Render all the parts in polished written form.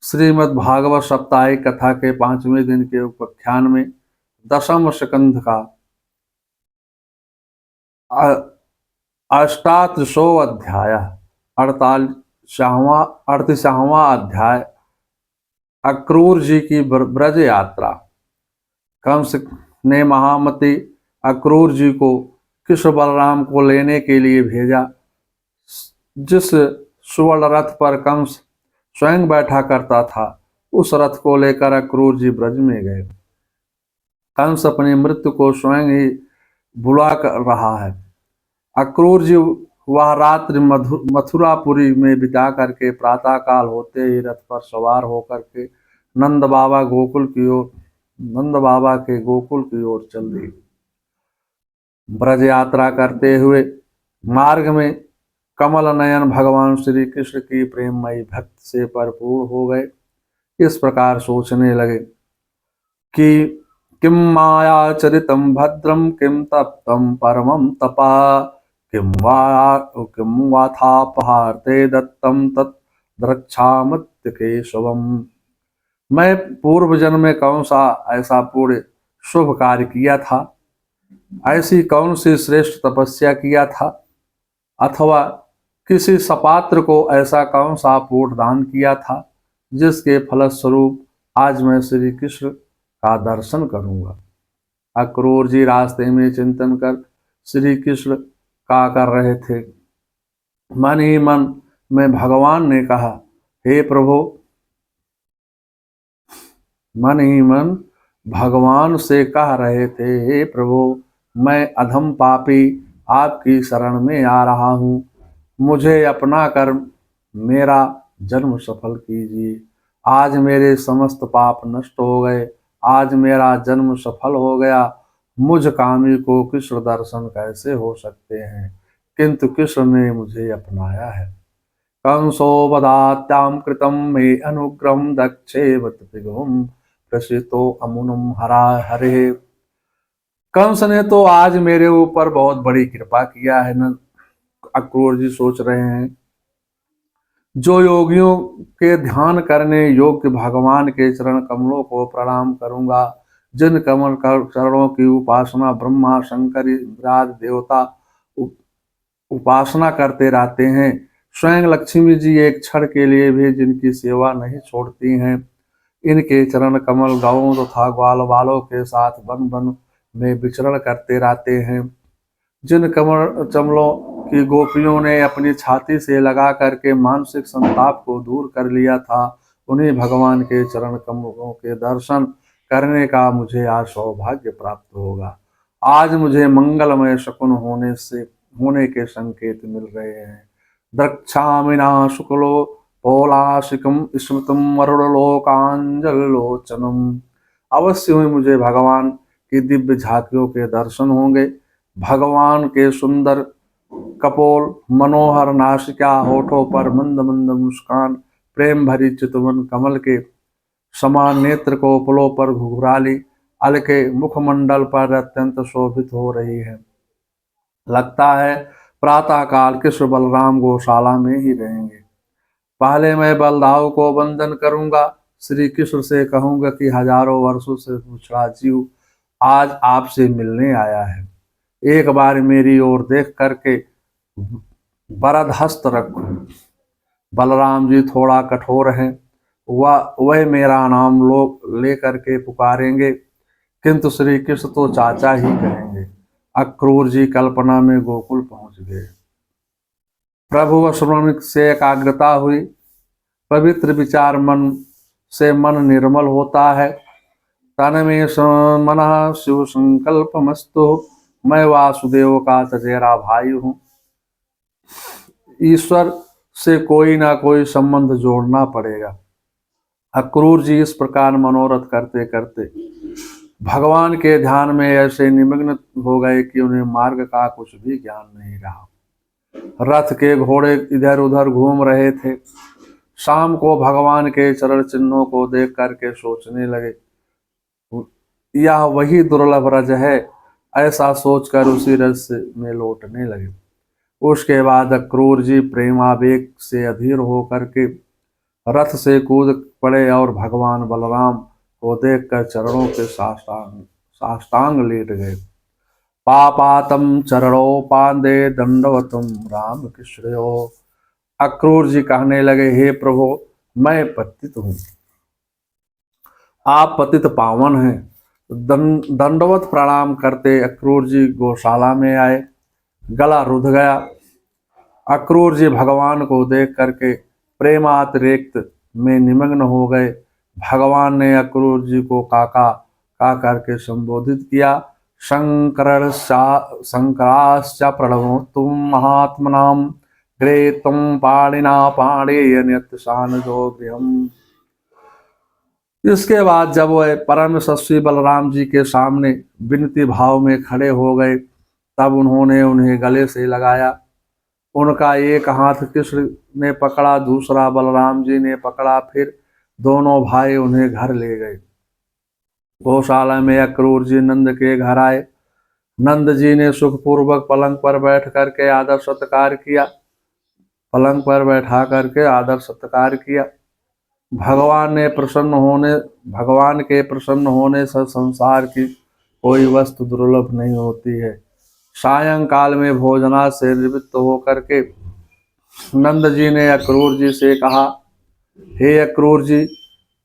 श्रीमद् भागवत साप्ताहिक कथा के 5वें दिन के उपाख्यान में दशम स्कंध का अष्टादशो अध्याय 38वां अध्याय अक्रूर जी की ब्रज यात्रा। कंस ने महामती अक्रूर जी को कृष्ण बलराम को लेने के लिए भेजा। जिस सुवर्ण रथ पर कंस स्वयं बैठा करता था, उस रथ को लेकर अक्रूर जी ब्रज में गए। कंस अपनी मृत्यु को स्वयं ही बुला कर रहा है। अक्रूर जी वह रात्रि मथुरापुरी में बिता करके प्रातः काल होते ही रथ पर सवार होकर के नंद बाबा के गोकुल की ओर चल दी। ब्रज यात्रा करते हुए मार्ग में कमल नयन भगवान श्री कृष्ण की प्रेममयी भक्ति से भरपूर हो गए। इस प्रकार सोचने लगे कि किम माया चरितम भद्रम किम तप्तम परमम तपा किम वाथापहार्ते दत्तम तत् द्रक्षामत्य केशवम। मैं पूर्व जन्म में कौन सा ऐसा पूर्ण शुभ कार्य किया था, ऐसी कौन सी श्रेष्ठ तपस्या किया था, अथवा किसी सपात्र को ऐसा कौन सा पूर्ण दान किया था, जिसके फलस्वरूप आज मैं श्री कृष्ण का दर्शन करूंगा। अक्रूर जी रास्ते में चिंतन कर श्री कृष्ण का कर रहे थे। मन ही मन में भगवान ने कहा, हे प्रभु, मन ही मन भगवान से कह रहे थे, हे प्रभु, मैं अधम पापी आपकी शरण में आ रहा हूँ, मुझे अपना कर मेरा जन्म सफल कीजिए। आज मेरे समस्त पाप नष्ट हो गए, आज मेरा जन्म सफल हो गया। मुझ कामी को कृष्ण दर्शन कैसे हो सकते हैं, किंतु कृष्ण ने मुझे अपनाया है। कंसो वदात्याम कृतम मे अनुग्रहम दक्षेवत पिगुम प्रसितो अमुनुम हरा हरे। कंस ने तो आज मेरे ऊपर बहुत बड़ी कृपा किया है न। अक्रूर जी सोच रहे हैं, जो योगियों के ध्यान करने योग्य भगवान के चरण कमलों को प्रणाम करूंगा, जिन कमल चरणों की उपासना ब्रह्मा शंकर विराट देवता उपासना करते रहते हैं, स्वयं लक्ष्मी जी एक क्षण के लिए भी जिनकी सेवा नहीं छोड़ती हैं, इनके चरण कमल गांवों तथा ग्वाल बालों के साथ वन वन में विचरण करते रहते हैं, जिन कमल चमलों की गोपियों ने अपनी छाती से लगा करके मानसिक संताप को दूर कर लिया था, उन्हीं भगवान के चरण कमलों के दर्शन करने का मुझे आज सौभाग्य प्राप्त होगा। आज मुझे मंगलमय शकुन होने के संकेत मिल रहे हैं। द्रक्षामिना शुक्लो पौलाशिकम स्मृतम वरुणलोकांजलोचनम। अवश्य ही मुझे भगवान की दिव्य झांकियों के दर्शन होंगे। भगवान के सुंदर कपोल, मनोहर नासिका, होठों पर मंद मंद मुस्कान, प्रेम भरी चितवन कमल के समान नेत्र को पुलों पर घुघराली अलके मुखमंडल पर अत्यंत शोभित हो रही है। लगता है प्रातः काल कृष्ण बलराम गौशाला में ही रहेंगे। पहले मैं बलदाऊ को वंदन करूंगा, श्री कृष्ण से कहूंगा कि हजारों वर्षों से पिछड़ा जीव आज आपसे मिलने आया है। एक बार मेरी ओर देख करके वरद हस्त रखो। बलराम जी थोड़ा कठोर हैं, वह मेरा नाम ले करके पुकारेंगे, किंतु श्री कृष्ण तो चाचा ही कहेंगे। अक्रूर जी कल्पना में गोकुल पहुंच गए। प्रभु स्मरण से एकाग्रता हुई, पवित्र विचार मन से मन निर्मल होता है। तन में मना शिव संकल्प मस्तु, मैं वासुदेव का चचेरा भाई हूँ। ईश्वर से कोई ना कोई संबंध जोड़ना पड़ेगा। अक्रूर जी इस प्रकार मनोरथ करते करते भगवान के ध्यान में ऐसे निमग्न हो गए कि उन्हें मार्ग का कुछ भी ज्ञान नहीं रहा। रथ के घोड़े इधर उधर घूम रहे थे। शाम को भगवान के चरण चिन्हों को देख करके सोचने लगे, यह वही दुर्लभ रज है। ऐसा सोचकर उसी रस में लौटने लगे। उसके बाद अक्रूर जी प्रेमावेग से अधीर होकर के रथ से कूद पड़े और भगवान बलराम को देखकर चरणों के साष्टांग साष्टांग लेट गए। पापातम चरणों पांदे दंडवतम राम कृष्णयो। अक्रूर जी कहने लगे, हे प्रभु, मैं पतित हूँ, आप पतित पावन हैं। दंडवत प्रणाम करते अक्रूर जी गौशाला में आए। गला रुध गया। अक्रूर जी भगवान को देख करके प्रेमातिरेक्त में निमग्न हो गए। भगवान ने अक्रूर जी को काका का करके संबोधित किया। शंकराश्च प्रणमोतुम महात्मनाम ग्रेतम पाणिना पाणेय नित्यशानजो गृहम्। इसके बाद जब वह परम यशस्वी बलराम जी के सामने विनती भाव में खड़े हो गए, तब उन्होंने उन्हें गले से लगाया। उनका एक हाथ कृष्ण ने पकड़ा, दूसरा बलराम जी ने पकड़ा। फिर दोनों भाई उन्हें घर ले गए। गौशाला में अक्रूर जी नंद के घर आए। नंद जी ने सुखपूर्वक पलंग पर बैठ करके आदर सत्कार किया। पलंग पर बैठा करके आदर सत्कार किया। भगवान के प्रसन्न होने से संसार की कोई वस्तु दुर्लभ नहीं होती है। सायंकाल में भोजना से निवृत्त होकर के नंद जी ने अक्रूर जी से कहा, हे अक्रूर जी,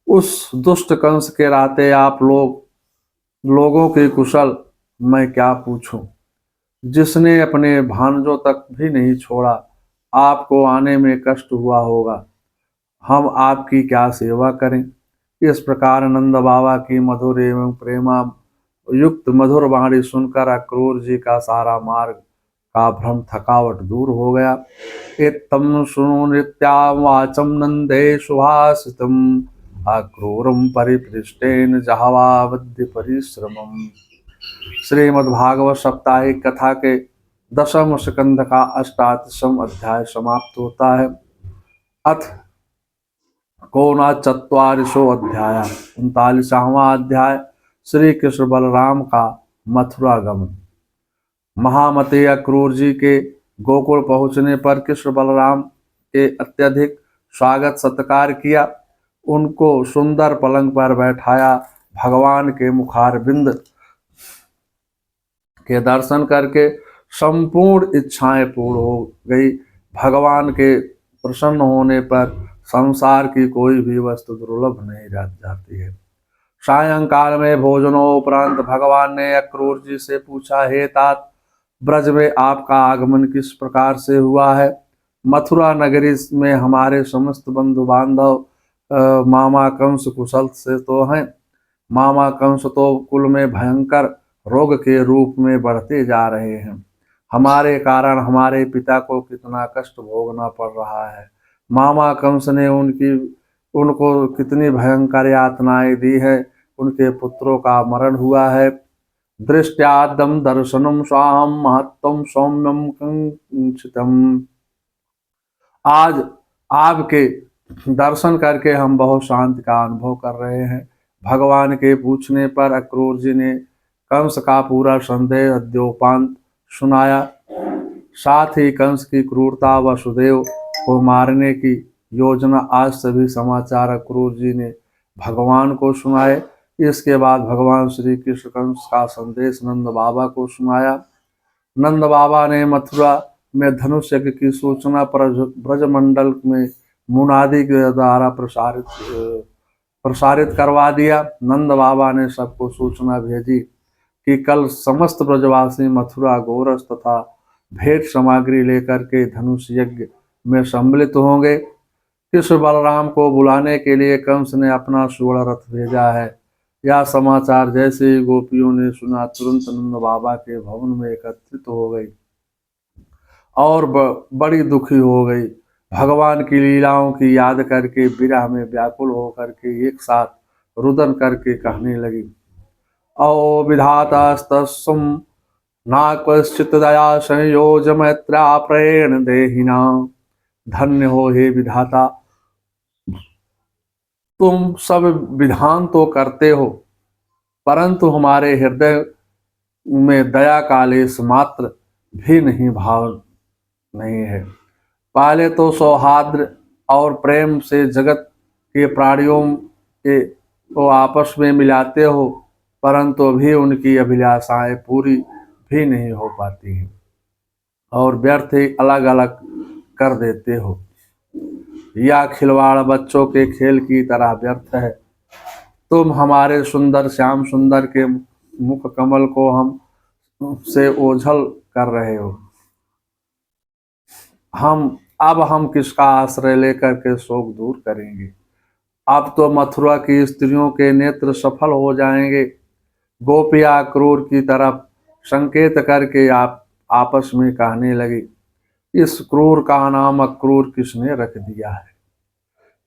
उस दुष्ट कंस के राते आप लोगों के कुशल मैं क्या पूछूं, जिसने अपने भांजों तक भी नहीं छोड़ा। आपको आने में कष्ट हुआ होगा, हम आपकी क्या सेवा करें। इस प्रकार नंद बाबा की मधुर एवं प्रेमा युक्त मधुर वाणी सुनकर अक्रूर जी का सारा मार्ग का भ्रम थकावट दूर हो गया। इत्थं शृणु नित्यां वाचं नंदे सुभाषितम् अक्रूरं परिपृष्टेन जहवा वद्य परिश्रमम्। श्रीमद्भागवत साप्ताहिक कथा के 10वें स्कंध का 88वां अध्याय समाप्त होता है। अथ कोनचत्वारिंशो अध्याय 39वां अध्याय श्री कृष्ण बलराम का मथुरा गमन। महामते अक्रूर जी के गोकुल पहुंचने पर कृष्ण बलराम के अत्यधिक स्वागत सत्कार किया। उनको सुंदर पलंग पर बैठाया। भगवान के मुखारबिंद के दर्शन करके संपूर्ण इच्छाएं पूर्ण हो गई। भगवान के प्रसन्न होने पर संसार की कोई भी वस्तु दुर्लभ नहीं रह जाती है। सायंकाल में भोजनोपरांत भगवान ने अक्रूर जी से पूछा, हे तात, ब्रज में आपका आगमन किस प्रकार से हुआ है। मथुरा नगरी में हमारे समस्त बंधु बांधव मामा कंस कुशल से तो हैं। मामा कंस तो कुल में भयंकर रोग के रूप में बढ़ते जा रहे हैं। हमारे कारण हमारे पिता को कितना कष्ट भोगना पड़ रहा है। मामा कंस ने उनको कितनी भयंकर यातनाएं दी है। उनके पुत्रों का मरण हुआ है। दृष्टादम दर्शनम स्वाहम महत्तम सौम्यम कंचितम। आज आपके दर्शन करके हम बहुत शांति का अनुभव कर रहे हैं। भगवान के पूछने पर अक्रूर जी ने कंस का पूरा संदेह अद्योपांत सुनाया। साथ ही कंस की क्रूरता, वसुदेव को मारने की योजना आज सभी समाचार अक्रूर जी ने भगवान को सुनाए। इसके बाद भगवान श्री कृष्ण कंस का संदेश नंद बाबा को सुनाया। नंद बाबा ने मथुरा में धनुष यज्ञ की सूचना ब्रजमंडल में मुनादी के द्वारा प्रसारित करवा दिया। नंद बाबा ने सबको सूचना भेजी कि कल समस्त ब्रजवासी मथुरा गोरस तथा भेंट सामग्री लेकर के धनुष यज्ञ में सम्मिलित होंगे। कृष्ण बलराम को बुलाने के लिए कंस ने अपना सुवर्ण रथ भेजा है। यह समाचार जैसे ही गोपियों ने सुना, तुरंत नंद बाबा के भवन में एकत्रित हो गई और बड़ी दुखी हो गई। भगवान की लीलाओं की याद करके विरह में व्याकुल होकर के एक साथ रुदन करके कहने लगी, ओ विधातास्तस्सुम नाक्वश्चित् दया संयोज मैत्रा प्रेण देहिना। धन्य हो हे विधाता, तुम सब विधान तो करते हो, परंतु हमारे हृदय में दया का लेश मात्र भी नहीं भाव नहीं है। पहले तो सौहार्द और प्रेम से जगत कि प्राणियों के को आपस में मिलाते हो, परंतु भी उनकी अभिलाषाएं पूरी भी नहीं हो पाती हैं और व्यर्थ ही अलग अलग कर देते हो। यह खिलवाड़ बच्चों के खेल की तरह व्यर्थ है। तुम हमारे सुंदर श्याम सुंदर के मुख कमल को हम से ओझल कर रहे हो। हम किसका आश्रय लेकर के शोक दूर करेंगे। अब तो मथुरा की स्त्रियों के नेत्र सफल हो जाएंगे। गोपियाँ क्रूर की तरफ संकेत करके आप आपस में कहने लगी, इस क्रूर का नाम अक्रूर किसने रख दिया है।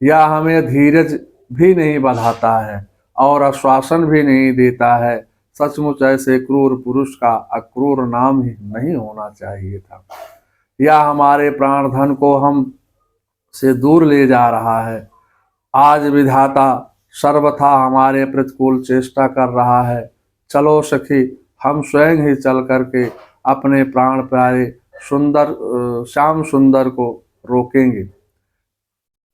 यह हमें धीरज भी नहीं बढ़ाता है और आश्वासन भी नहीं देता है। सचमुच ऐसे क्रूर पुरुष का अक्रूर नाम ही नहीं होना चाहिए था। यह हमारे प्राणधन को हम से दूर ले जा रहा है। आज विधाता सर्वथा हमारे प्रतिकूल चेष्टा कर रहा है। चलो सखी, हम स्वयं ही चल करके अपने प्राण प्यारे सुंदर श्याम सुंदर को रोकेंगे।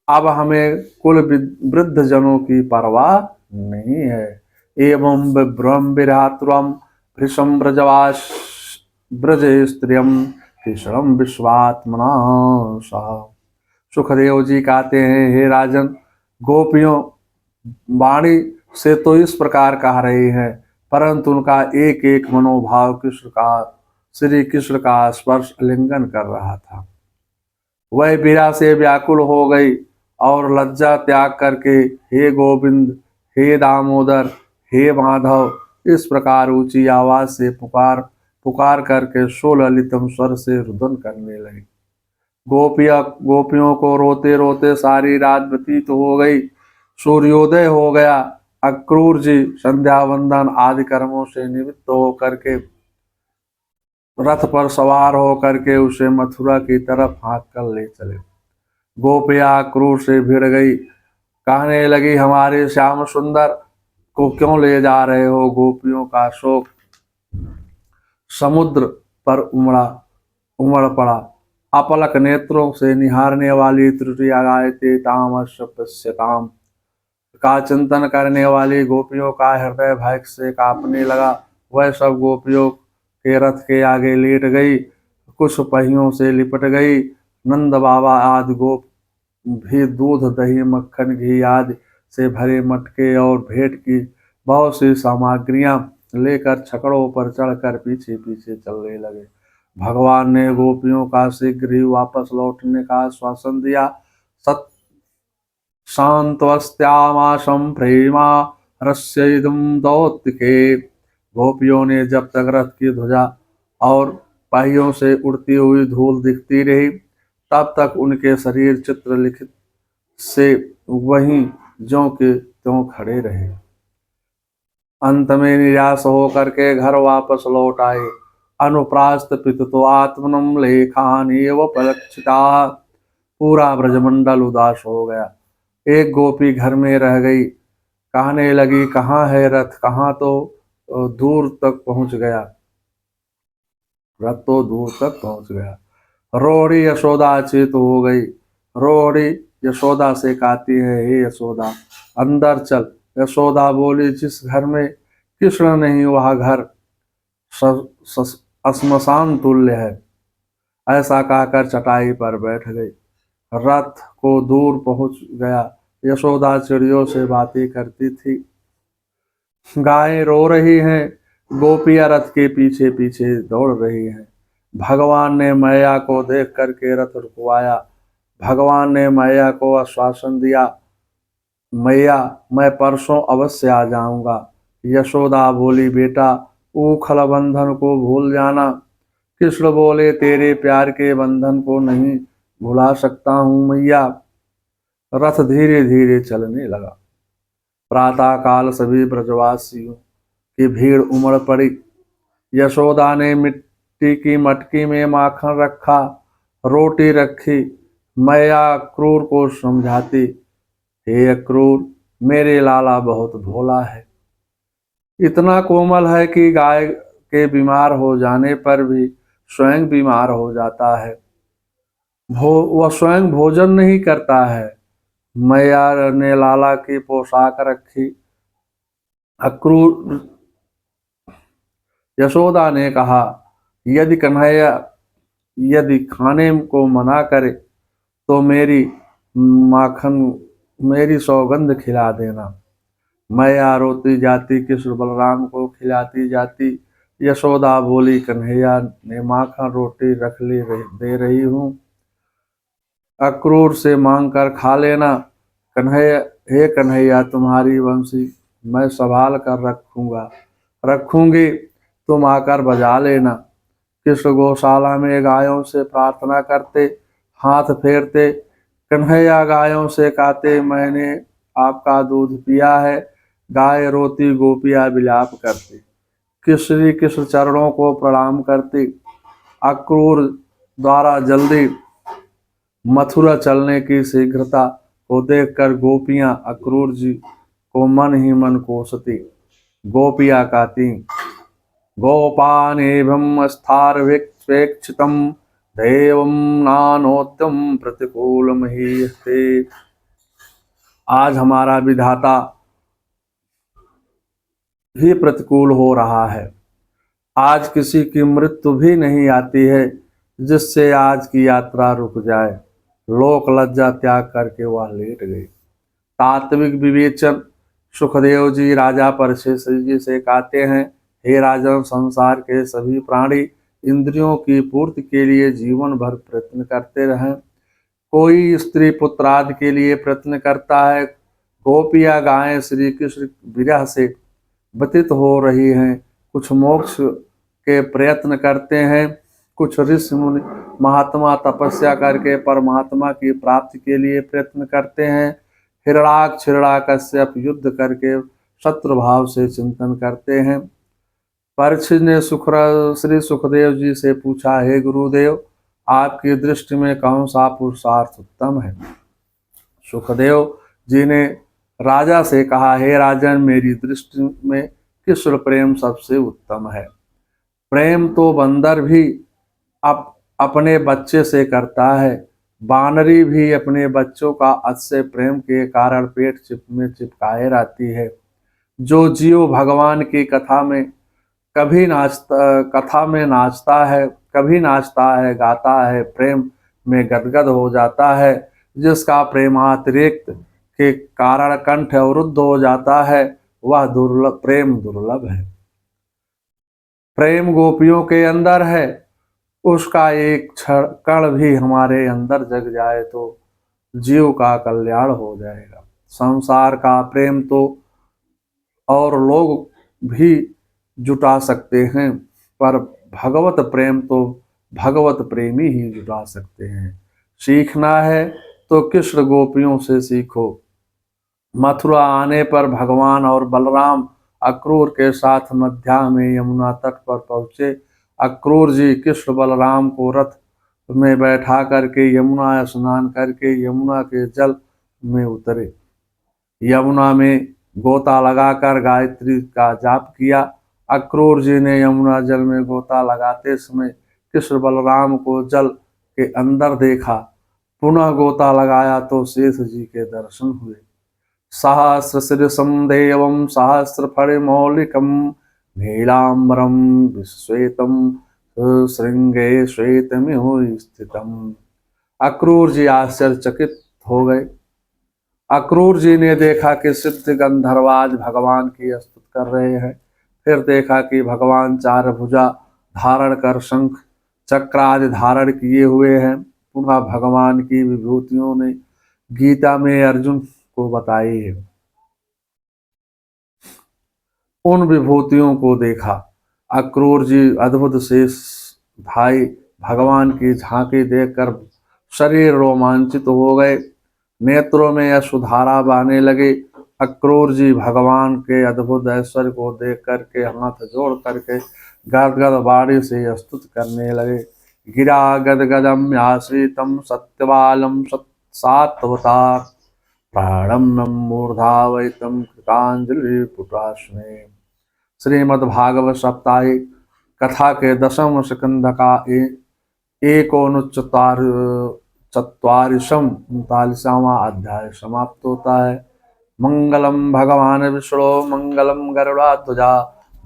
अब हमें कुल वृद्ध जनों की परवाह नहीं है। एवं विभ्रम विरात्रम भृशम ब्रजवास ब्रज स्त्रियम कृष्णम विश्वात्मना सह। सुखदेव जी कहते हैं, हे राजन, गोपियों वाणी से तो इस प्रकार कह रही हैं, परंतु उनका एक एक मनोभाव कृष्ण का श्री कृष्ण का स्पर्श आलिंगन कर रहा था। वह पीड़ा से व्याकुल हो गई और लज्जा त्याग करके हे गोविंद, हे दामोदर, हे माधव इस प्रकार ऊंची आवाज से पुकार पुकार करके सुललितम स्वर से रुदन करने लगी। गोपियों को रोते रोते सारी रात व्यतीत हो गई। सूर्योदय हो गया। अक्रूर जी संध्या वंदन आदि कर्मों से निवृत्त होकर के रथ पर सवार होकर के उसे मथुरा की तरफ हाँक कर ले चले। गोपियाँ क्रूर से भिड़ गई, कहने लगी, हमारे श्याम सुंदर को क्यों ले जा रहे हो। गोपियों का शोक समुद्र पर उमड़ पड़ा। अपलक नेत्रों से निहारने वाली त्रुटिया गायते तामस्य पश्यताम का चिंतन करने वाली गोपियों का हृदय भय से कांपने लगा। वह सब गोपियों के रथ के आगे लेट गई, कुछ पहियों से लिपट गई। नंद बाबा आदि गोप भी दूध दही मक्खन घी आदि से भरे मटके और भेंट की बहुत सी सामग्रियां लेकर छकड़ों पर चढ़कर पीछे पीछे चलने लगे। भगवान ने गोपियों का शीघ्र ही वापस लौटने का आश्वासन दिया। सत शांतवस्त्यामाशं प्रेमा रस्यइदं दौत्तिके। गोपियों ने जब तक रथ की ध्वजा और पहियों से उड़ती हुई धूल दिखती रही, तब तक उनके शरीर चित्र लिखित से वहीं ज्यों के त्यों खड़े रहे। अंत में निराश होकर के घर वापस लौट आए। अनुप्रास्त पितुतो आत्मनम लेखान एव पलक्षिता। पूरा ब्रजमंडल उदास हो गया। एक गोपी घर में रह गई, कहने लगी, कहाँ है रथ। कहाँ तो दूर तक पहुंच गया। रथ तो दूर तक पहुंच गया। रोड़ी यशोदा चेत हो गई। रोड़ी यशोदा से कहती है, हे यशोदा अंदर चल। यशोदा बोली, जिस घर में कृष्ण नहीं वह घर श्मशान तुल्य है। ऐसा कहकर चटाई पर बैठ गई। रथ को दूर पहुंच गया। यशोदा चिड़ियों से बातें करती थी। गायें रो रही हैं, गोपियां रथ के पीछे पीछे दौड़ रही हैं। भगवान ने मैया को देख करके रथ रुकवाया। भगवान ने मैया को आश्वासन दिया, मैया मैं परसों अवश्य आ जाऊंगा। यशोदा बोली, बेटा ऊखल बंधन को भूल जाना। कृष्ण बोले, तेरे प्यार के बंधन को नहीं भुला सकता हूँ मैया। रथ धीरे धीरे चलने लगा। प्रातः काल सभी ब्रजवासियों की भीड़ उमड़ पड़ी। यशोदा ने मिट्टी की मटकी में माखन रखा, रोटी रखी। मैया क्रूर को समझाती, हे अक्रूर मेरे लाला बहुत भोला है, इतना कोमल है कि गाय के बीमार हो जाने पर भी स्वयं बीमार हो जाता है। वह स्वयं भोजन नहीं करता है, मैया ने लाला की पोशाक रखी। अक्रूर यशोदा ने कहा, यदि कन्हैया यदि खाने को मना करे तो माखन मेरी सौगंध खिला देना। मैया रोती जाती, कृष्ण बलराम को खिलाती जाती। यशोदा बोली, कन्हैया ने माखन रोटी रख दे रही हूँ, अक्रूर से मांग कर खा लेना। कन्हैया, हे कन्हैया, तुम्हारी बंसी मैं संभाल कर रखूंगी, तुम आकर बजा लेना। कृष्ण गौशाला में गायों से प्रार्थना करते, हाथ फेरते। कन्हैया गायों से कहते, मैंने आपका दूध पिया है। गाय रोती, गोपियां विलाप करती। श्री कृष्ण चरणों को प्रणाम करती। अक्रूर द्वारा जल्दी मथुरा चलने की शीघ्रता को देखकर गोपियां अक्रूर जी को मन ही मन कोसती। गोपियां कहती, गोपानेभं स्थारवेक्षितं देवं नानोत्यम प्रतिकूलमहीयते। आज हमारा विधाता ही प्रतिकूल हो रहा है। आज किसी की मृत्यु भी नहीं आती है जिससे आज की यात्रा रुक जाए। लोक लज्जा त्याग करके वह लेट गई। तात्विक विवेचन सुखदेव जी राजा परीक्षित जी से कहते हैं, हे राजन, संसार के सभी प्राणी इंद्रियों की पूर्ति के लिए जीवन भर प्रयत्न करते रहें। कोई स्त्री पुत्र आदि के लिए प्रयत्न करता है। गोपियां गायें श्री कृष्ण विरह से व्यतीत हो रही हैं। कुछ मोक्ष के प्रयत्न करते हैं, कुछ ऋषि मुनि महात्मा तपस्या करके परमात्मा की प्राप्ति के लिए प्रयत्न करते हैं। हिरणाक्ष हिरण्याकश्यप युद्ध करके शत्रु भाव से चिंतन करते हैं। परीक्षित ने श्री सुखदेव जी से पूछा, हे गुरुदेव, आपकी दृष्टि में कौन सा पुरुषार्थ उत्तम है? सुखदेव जी ने राजा से कहा, हे राजन, मेरी दृष्टि में कृष्ण प्रेम सबसे उत्तम है। प्रेम तो बंदर भी अपने बच्चे से करता है। बानरी भी अपने बच्चों का अतिशय प्रेम के कारण पेट में चिपकाए रहती है। जो जीव भगवान की कथा में नाचता है, कभी नाचता है, गाता है, प्रेम में गदगद हो जाता है, जिसका प्रेमातिरेक के कारण कंठ अवरुद्ध हो जाता है, वह प्रेम दुर्लभ है। प्रेम गोपियों के अंदर है, उसका एक कण भी हमारे अंदर जग जाए तो जीव का कल्याण हो जाएगा। संसार का प्रेम तो और लोग भी जुटा सकते हैं, पर भगवत प्रेम तो भगवत प्रेमी ही जुटा सकते हैं। सीखना है तो कृष्ण गोपियों से सीखो। मथुरा आने पर भगवान और बलराम अक्रूर के साथ मध्याह्न में यमुना तट पर पहुंचे। अक्रूर जी कृष्ण बलराम को रथ में बैठा करके यमुना स्नान करके यमुना के जल में उतरे। यमुना में गोता लगाकर गायत्री का जाप किया। अक्रूर जी ने यमुना जल में गोता लगाते समय कृष्ण बलराम को जल के अंदर देखा। पुनः गोता लगाया तो शेष जी के दर्शन हुए। सहस्रशीर्षं देवं सहस्रफणिमौलिकं नीलाम्बरं विश्वेतं श्रृंगे श्वेतमिव स्थितम्। अक्रूर जी आश्चर्यचकित हो गए। अक्रूर जी ने देखा कि सिद्ध गंधर्वाज भगवान की स्तुति कर रहे हैं। फिर देखा कि भगवान चार भुजा धारण कर शंख चक्र आदि धारण किए हुए हैं। पुनः भगवान की विभूतियों ने गीता में अर्जुन को बताई है। उन विभूतियों को देखा। अक्रूर जी अद्भुत शेष भाई भगवान की झांकी देखकर शरीर रोमांचित हो गए। नेत्रों में अश्रुधारा बहने लगे। अक्रूर जी भगवान के अद्भुत ऐश्वर्य को देख करके हाथ जोड़ करके गदगद वाणी से स्तुति करने लगे। गिरा गदगदम आश्रितम सत्यवालम सात्वता प्राणम मूर्धावैतम कृतांजलि पुटाश्ने। श्रीमद्भागवत साप्ताहिक कथा के 10वें स्कंध का चत्वारिशम 39वां अध्याय समाप्त होता है। मंगलम भगवान विष्णु मंगलम गरुड़ाध्वजा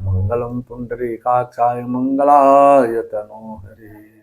मंगलम पुंडरीकाक्षाय मंगलाय तनोहरि।